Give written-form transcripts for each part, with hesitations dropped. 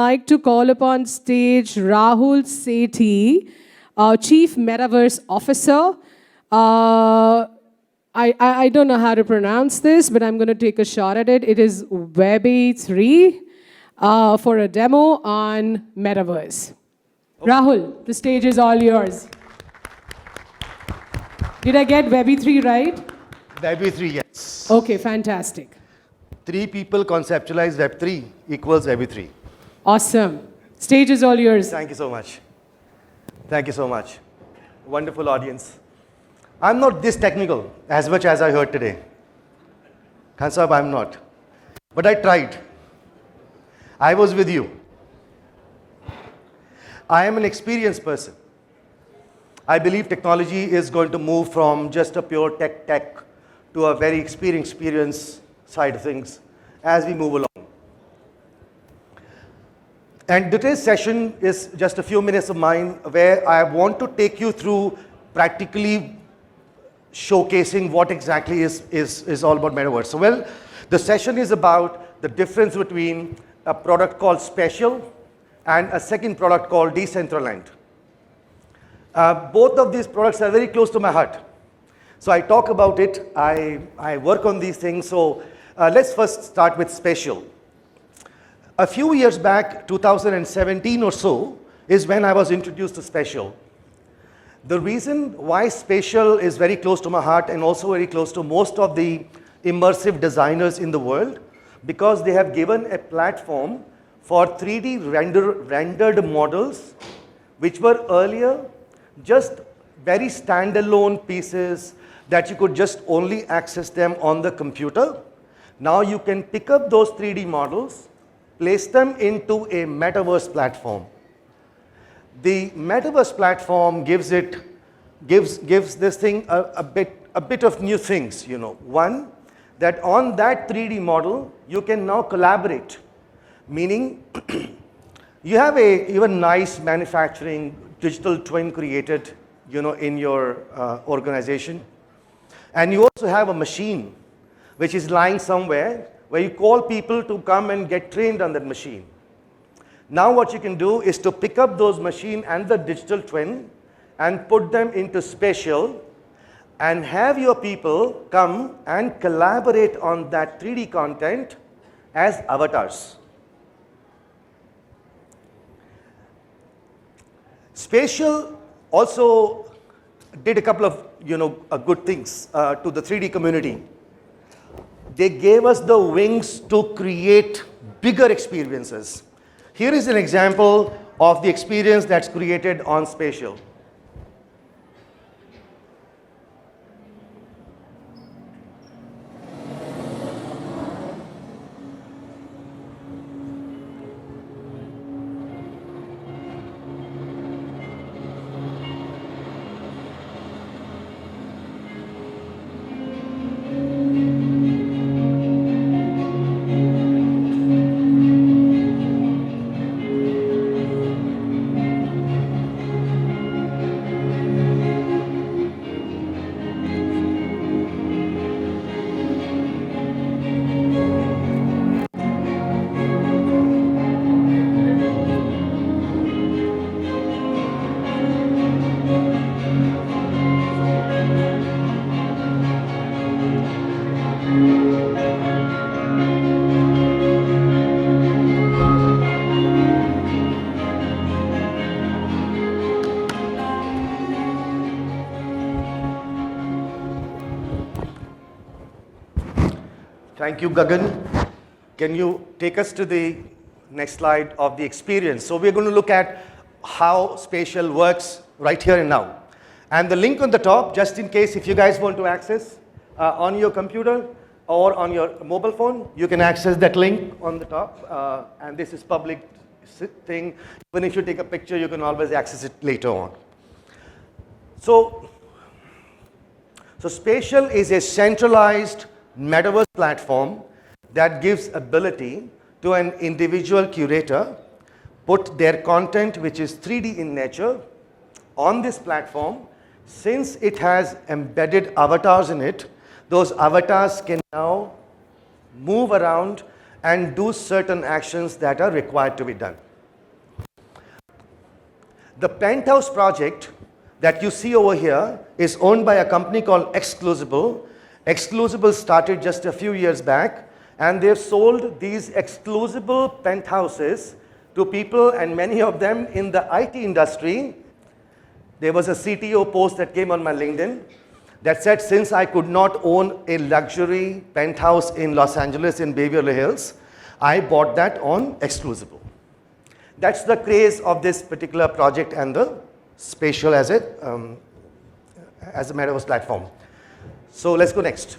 like to call upon stage Rrahul Sethi, Chief Metaverse Officer. I don't know how to pronounce this, but I'm going to take a shot at it. It is Webby 3 for a demo on Metaverse. Okay. Rrahul, the stage is all yours. Did I get Webby 3 right? Web 3, yes. Okay, fantastic. 3 people conceptualize Web 3 equals Web 3. Awesome. Stage is all yours. Thank you so much. Thank you so much. Wonderful audience. I'm not this technical as much as I heard today. Khan Sahab, I'm not. But I tried. I was with you. I am an experienced person. I believe technology is going to move from just a pure tech to a very experience side of things as we move along. And today's session is just a few minutes of mine where I want to take you through practically showcasing what exactly is all about Metaverse. So, well, the session is about the difference between a product called Spatial and a second product called Decentralized. Both of these products are very close to my heart. So I talk about it, I work on these things. So let's first start with Spatial. A few years back, 2017 or so, is when I was introduced to Spatial. The reason why Spatial is very close to my heart and also very close to most of the immersive designers in the world, because they have given a platform for 3D rendered models, which were earlier just very standalone pieces that you could just only access them on the computer. Now you can pick up those 3D models, place them into a Metaverse platform. The Metaverse platform gives this thing a bit of new things, you know. One, that on that 3D model, you can now collaborate, meaning you have a even nice manufacturing digital twin created, you know, in your organization. And you also have a machine which is lying somewhere where you call people to come and get trained on that machine. Now what you can do is to pick up those machine and the digital twin and put them into Spatial and have your people come and collaborate on that 3D content as avatars. Spatial also did a couple of, you know, good things to the 3D community. They gave us the wings to create bigger experiences. Here is an example of the experience that's created on Spatial. Thank you, Gagan. Can you take us to the next slide of the experience? So we're going to look at how Spatial works right here and now. And the link on the top, just in case if you guys want to access on your computer or on your mobile phone, you can access that link on the top. And this is public thing. Even if you take a picture, you can always access it later on. So Spatial is a centralized Metaverse platform that gives ability to an individual curator put their content, which is 3D in nature, on this platform. Since it has embedded avatars in it, those avatars can now move around and do certain actions that are required to be done. The penthouse project that you see over here is owned by a company called Exclusible. Exclusible started just a few years back, and they've sold these exclusible penthouses to people, and many of them in the IT industry. There was a CTO post that came on my LinkedIn that said, since I could not own a luxury penthouse in Los Angeles in Beverly Hills, I bought that on Exclusible. That's the craze of this particular project and the Spatial as a metaverse platform. So let's go next.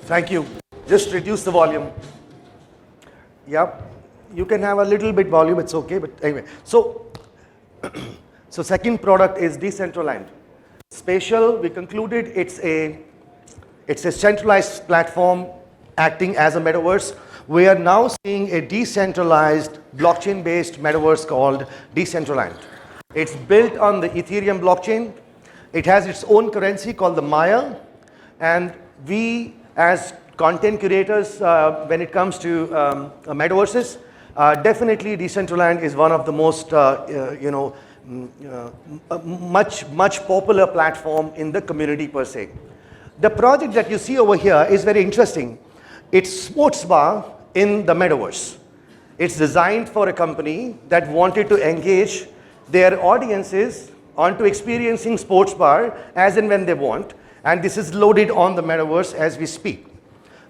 Thank you. Just reduce the volume. Yep. You can have a little bit volume, it's okay, but anyway. So second product is decentralized. Spatial, we concluded it's a centralized platform acting as a metaverse. We are now seeing a decentralized blockchain-based metaverse called decentralized. It's built on the Ethereum blockchain. It has its own currency called the Maya, and we as content curators, when it comes to metaverses, definitely Decentraland is one of the most, much popular platform in the community per se. The project that you see over here is very interesting. It's sports bar in the metaverse. It's designed for a company that wanted to engage their audiences onto experiencing sports bar as and when they want. And this is loaded on the metaverse as we speak.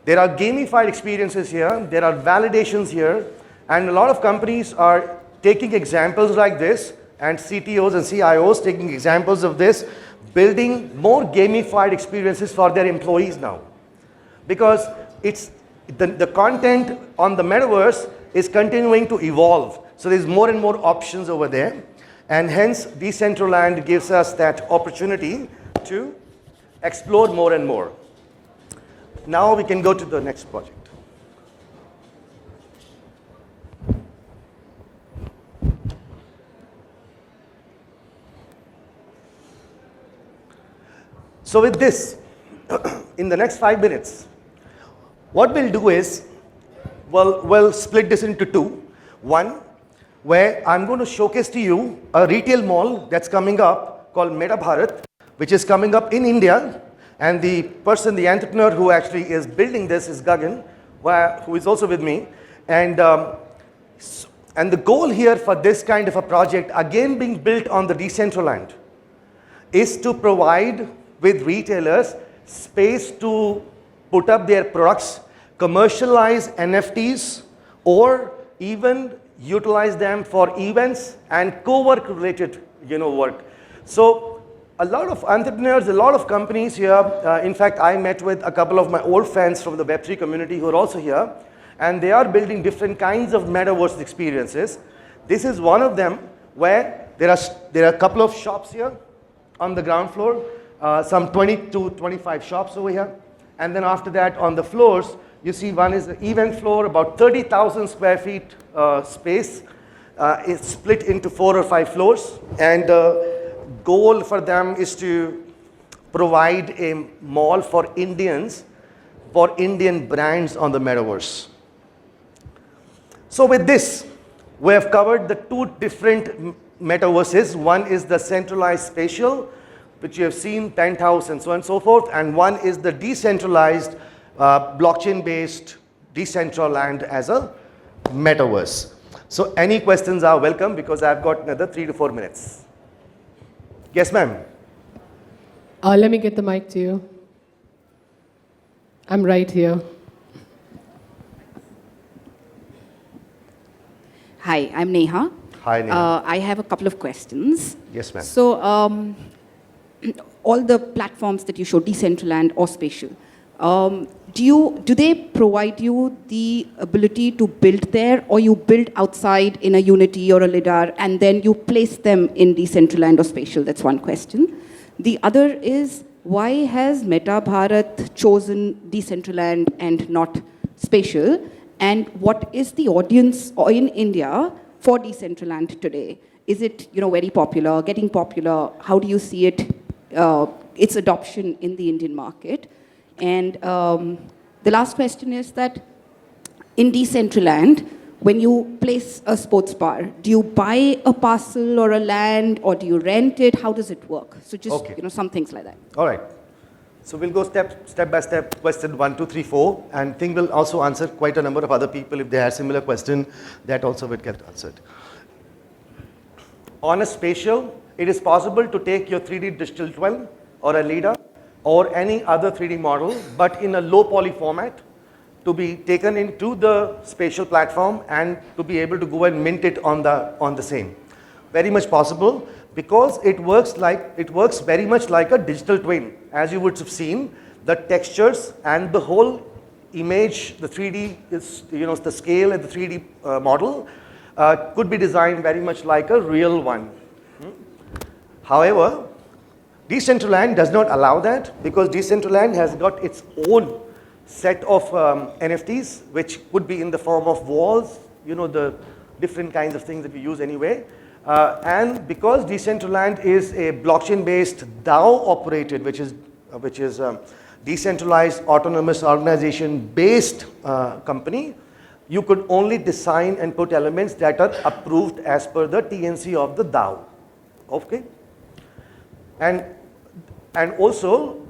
There are gamified experiences here, there are validations here, and a lot of companies are taking examples like this, and CTOs and CIOs taking examples of this, building more gamified experiences for their employees now. Because it's the content on the metaverse is continuing to evolve. So there's more and more options over there, and hence Decentraland gives us that opportunity to explore more and more. Now we can go to the next project. So with this, in the next 5 minutes, what we'll do is, we'll split this into two. One, where I'm going to showcase to you a retail mall that's coming up called Meta which is coming up in India, and the person, the entrepreneur who actually is building this is Gagan, who is also with me. And And the goal here for this kind of a project, again being built on the Decentraland, is to provide with retailers space to put up their products, commercialize NFTs, or even utilize them for events and co-work related work. So a lot of entrepreneurs, a lot of companies here, in fact, I met with a couple of my old friends from the Web3 community who are also here, and they are building different kinds of metaverse experiences. This is one of them where there are a couple of shops here on the ground floor, some 20 to 25 shops over here. And then after that, on the floors, you see one is the event floor, about 30,000 square feet space. It's split into 4 or 5 floors. And goal for them is to provide a mall for Indians, for Indian brands on the metaverse. So with this, we have covered the 2 different metaverses. One is the centralized spatial, which you have seen, penthouse and so on and so forth. And one is the decentralized, blockchain-based Decentraland as a metaverse. So any questions are welcome, because I've got another 3 to 4 minutes. Yes, ma'am. Let me get the mic to you. I'm right here. Hi, I'm Neha. Hi, Neha. I have a couple of questions. Yes, ma'am. So, all the platforms that you show, Decentraland or Spatial, do they provide you the ability to build there, or you build outside in a Unity or a LiDAR, and then you place them in Decentraland or Spatial? That's one question. The other is, why has Meta Bharat chosen Decentraland and not Spatial? And what is the audience in India for Decentraland today? Is it very popular, getting popular? How do you see it, its adoption in the Indian market? And the last question is that in Decentraland, when you place a sports bar, do you buy a parcel or a land, or do you rent it? How does it work? So just some things like that. All right. So we'll go step by step, question 1, 2, 3, 4, and Thing will also answer quite a number of other people if they have similar question, that also will get answered. On a spatial, it is possible to take your 3D digital twin or a LiDAR or any other 3D model, but in a low poly format, to be taken into the spatial platform and to be able to go and mint it on the same. Very much possible, because it works very much like a digital twin. As you would have seen, the textures and the whole image, the 3D is, the scale and the 3D model could be designed very much like a real one. However, Decentraland does not allow that, because Decentraland has got its own set of NFTs, which could be in the form of walls, the different kinds of things that we use anyway. And because Decentraland is a blockchain-based DAO operated, which is decentralized autonomous organization-based company, you could only design and put elements that are approved as per the TNC of the DAO. Okay? And also,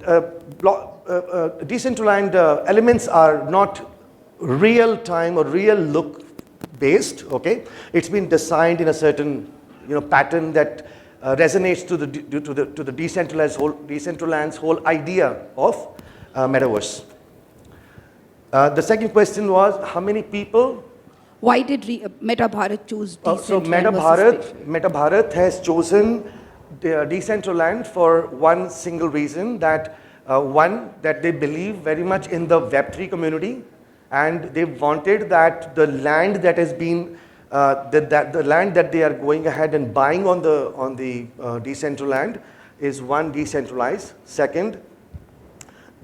Decentraland elements are not real-time or real look based. Okay? It's been designed in a certain pattern that resonates to the Decentraland's whole idea of metaverse. The second question was, how many people? Why did Meta Bharat choose Decentraland? So Meta Bharat has chosen Decentraland for one single reason, that that they believe very much in the Web3 community, and they wanted that the land that has been the land that they are going ahead and buying on the Decentraland is, one, decentralized. Second,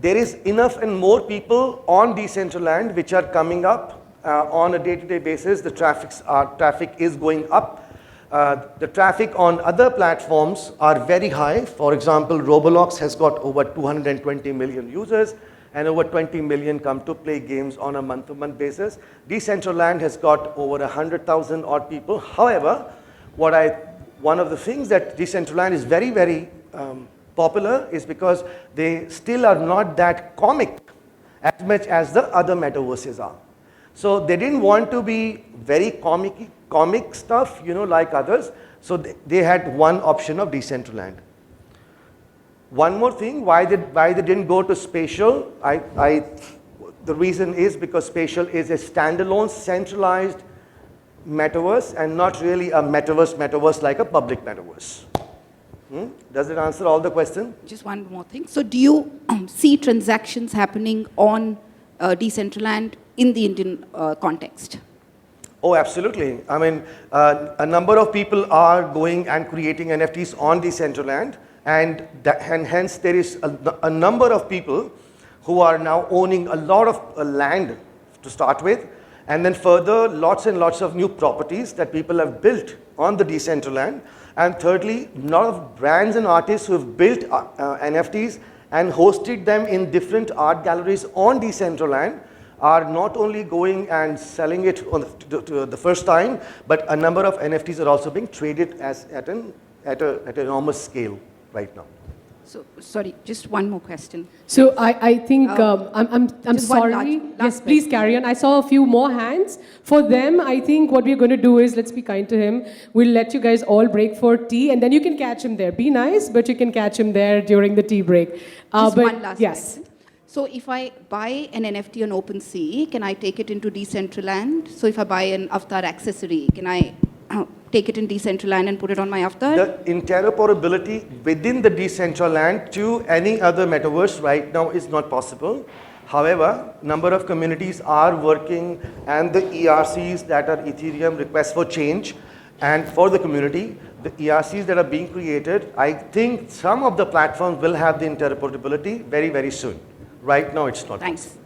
there is enough and more people on Decentraland which are coming up on a day-to-day basis. The traffic is going up. The traffic on other platforms are very high. For example, Roblox has got over 220 million users, and over 20 million come to play games on a month-to-month basis. Decentraland has got over 100,000 odd people. However, one of the things that Decentraland is very, very popular is because they still are not that comic as much as the other metaverses are. So they didn't want to be very comic stuff, like others. So they had one option of Decentraland. One more thing, why they didn't go to Spatial, the reason is because Spatial is a standalone, centralized metaverse and not really a metaverse like a public metaverse. Does it answer all the question? Just one more thing. So do you see transactions happening on Decentraland in the Indian context? Oh, absolutely. I mean, a number of people are going and creating NFTs on Decentraland, and hence there is a number of people who are now owning a lot of land to start with, and then further lots and lots of new properties that people have built on the Decentraland. And thirdly, a lot of brands and artists who have built NFTs and hosted them in different art galleries on Decentraland are not only going and selling it on the first time, but a number of NFTs are also being traded at an enormous scale right now. So, sorry, just one more question. So I think, I'm just one sorry. last Yes, please carry on. I saw a few more hands. For them, I think what we're going to do is, let's be kind to him. We'll let you guys all break for tea, and then you can catch him there. Be nice, but you can catch him there during the tea break. Just but one last yes. question. So if I buy an NFT on OpenSea, can I take it into Decentraland? So if I buy an avatar accessory, can I take it in Decentraland and put it on my avatar? The interoperability within the Decentraland to any other metaverse right now is not possible. However, number of communities are working, and the ERCs that are Ethereum requests for change, and for the community, the ERCs that are being created, I think some of the platforms will have the interoperability very, very soon. Right now, it's not. Thanks.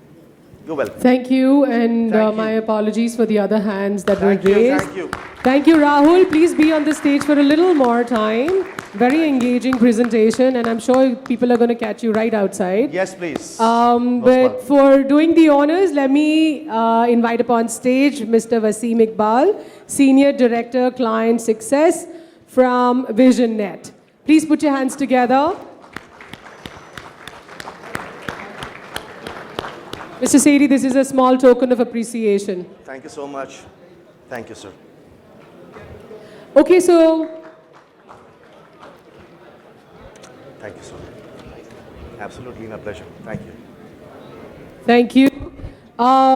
You're welcome. Thank you, and Thank you. my apologies for the other hands that Thank were you, raised. thank you. Thank you, Rrahul. Please be on the stage for a little more time. Very engaging presentation, and I'm sure people are going to catch you right outside. Yes, please. But for doing the honors, let me invite upon stage Mr. Wasim Iqbal, Senior Director, Client Success from VisionNet. Please put your hands together. Mr. Sethi, this is a small token of appreciation. Thank you so much. Thank you, sir. Okay, so Thank you, sir. Absolutely, my pleasure. Thank you. thank you.